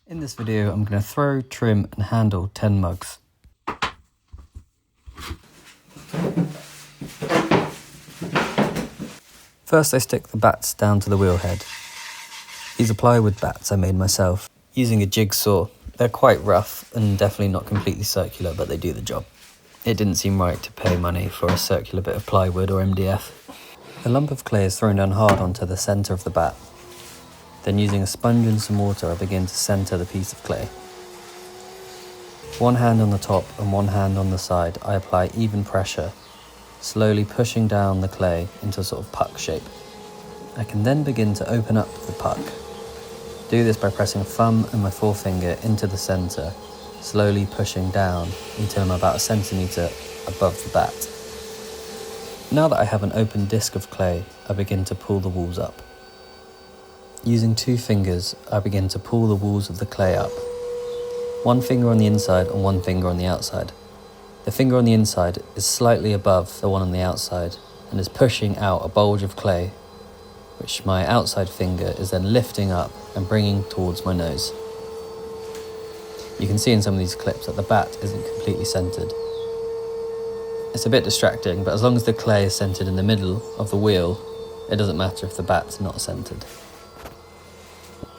In this video, I'm going to throw, trim and handle 10 mugs. First I stick the bats down to the wheel head. These are plywood bats I made myself, using a jigsaw. They're quite rough and definitely not completely circular, but they do the job. It didn't seem right to pay money for a circular bit of plywood or MDF. A lump of clay is thrown down hard onto the centre of the bat. Then using a sponge and some water, I begin to centre the piece of clay. One hand on the top and one hand on the side, I apply even pressure, slowly pushing down the clay into a sort of puck shape. I can then begin to open up the puck. Do this by pressing a thumb and my forefinger into the centre, slowly pushing down until I'm about a centimetre above the bat. Now that I have an open disc of clay, I begin to pull the walls up. Using 2 fingers, I begin to pull the walls of the clay up. 1 finger on the inside and 1 finger on the outside. The finger on the inside is slightly above the one on the outside and is pushing out a bulge of clay, which my outside finger is then lifting up and bringing towards my nose. You can see in some of these clips that the bat isn't completely centred. It's a bit distracting, but as long as the clay is centred in the middle of the wheel, it doesn't matter if the bat's not centred.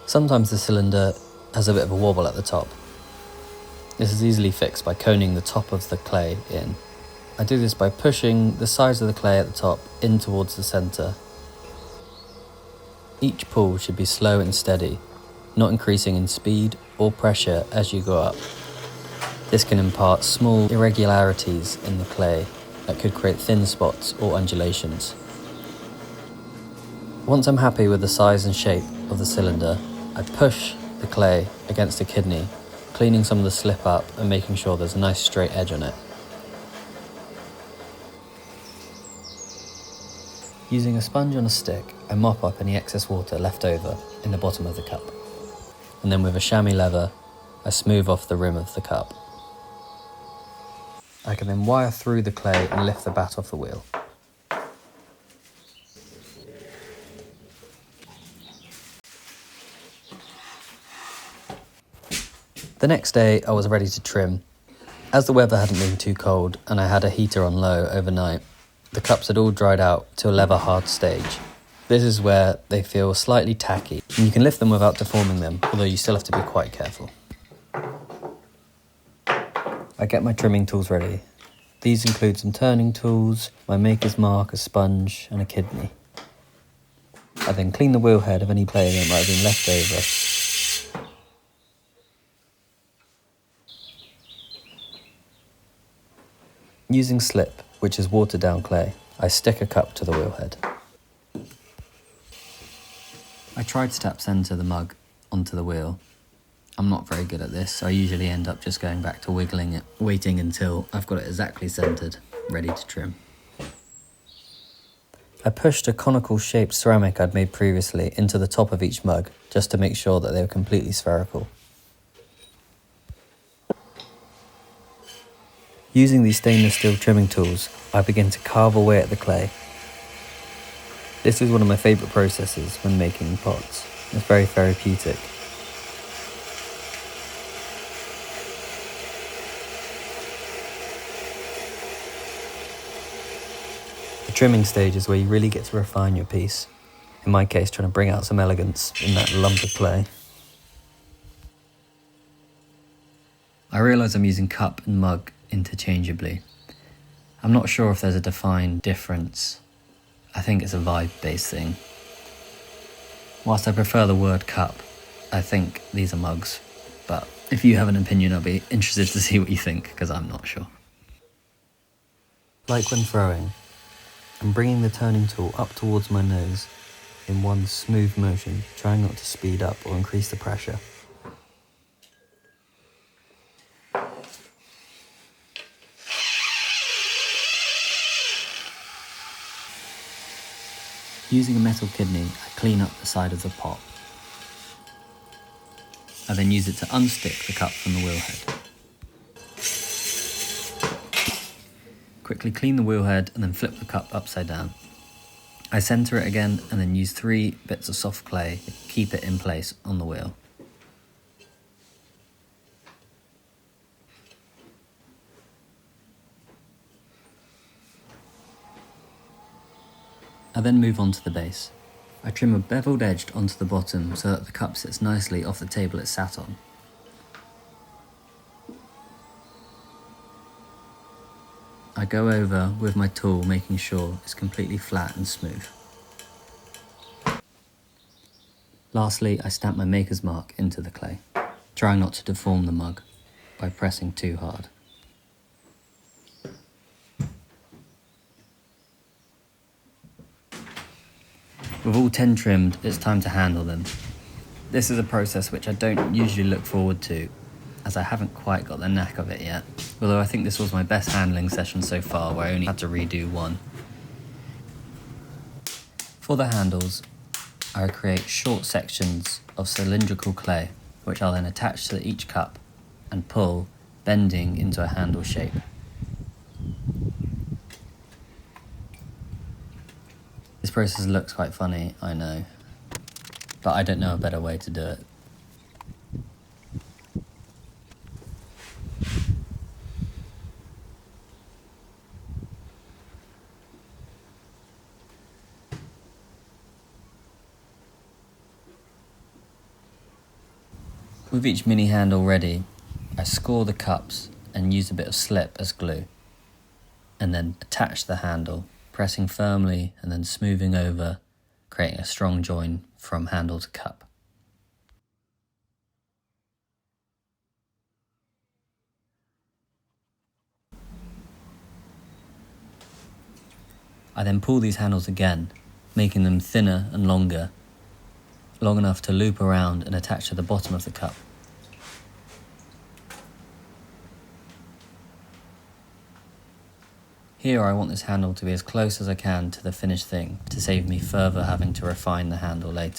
Sometimes the cylinder has a bit of a wobble at the top. This is easily fixed by coning the top of the clay in. I do this by pushing the sides of the clay at the top in towards the centre. Each pull should be slow and steady, not increasing in speed or pressure as you go up. This can impart small irregularities in the clay that could create thin spots or undulations. Once I'm happy with the size and shape of the cylinder, I push the clay against the kidney, cleaning some of the slip up and making sure there's a nice straight edge on it. Using a sponge on a stick, I mop up any excess water left over in the bottom of the cup. And then with a chamois lever, I smooth off the rim of the cup. I can then wire through the clay and lift the bat off the wheel. The next day I was ready to trim. As the weather hadn't been too cold and I had a heater on low overnight, the cups had all dried out to a leather hard stage. This is where they feel slightly tacky and you can lift them without deforming them, although you still have to be quite careful. I get my trimming tools ready. These include some turning tools, my maker's mark, a sponge and a kidney. I then clean the wheel head of any clay that might have been left over. Using slip, which is watered down clay, I stick a cup to the wheel head. I tried to tap centre the mug onto the wheel. I'm not very good at this, so I usually end up just going back to wiggling it, waiting until I've got it exactly centred, ready to trim. I pushed a conical shaped ceramic I'd made previously into the top of each mug, just to make sure that they were completely spherical. Using these stainless steel trimming tools, I begin to carve away at the clay. This is one of my favourite processes when making pots. It's very therapeutic. The trimming stage is where you really get to refine your piece. In my case, trying to bring out some elegance in that lump of clay. I realise I'm using cup and mug interchangeably. I'm not sure if there's a defined difference. I think it's a vibe-based thing. Whilst I prefer the word cup, I think these are mugs. But if you have an opinion, I'll be interested to see what you think, because I'm not sure. Like when throwing, I'm bringing the turning tool up towards my nose in one smooth motion, trying not to speed up or increase the pressure. Using a metal kidney, I clean up the side of the pot. I then use it to unstick the cup from the wheel head. Quickly clean the wheel head and then flip the cup upside down. I centre it again and then use 3 bits of soft clay to keep it in place on the wheel. I then move on to the base. I trim a beveled edge onto the bottom so that the cup sits nicely off the table it's sat on. I go over with my tool, making sure it's completely flat and smooth. Lastly, I stamp my maker's mark into the clay, trying not to deform the mug by pressing too hard. With all 10 trimmed, it's time to handle them. This is a process which I don't usually look forward to, as I haven't quite got the knack of it yet, although I think this was my best handling session so far, where I only had to redo one. For the handles, I create short sections of cylindrical clay, which I'll then attach to each cup and pull, bending into a handle shape. This process looks quite funny, I know, but I don't know a better way to do it. With each mini handle ready, I score the cups and use a bit of slip as glue, and then attach the handle, pressing firmly and then smoothing over, creating a strong join from handle to cup. I then pull these handles again, making them thinner and longer, long enough to loop around and attach to the bottom of the cup. Here I want this handle to be as close as I can to the finished thing to save me further having to refine the handle later.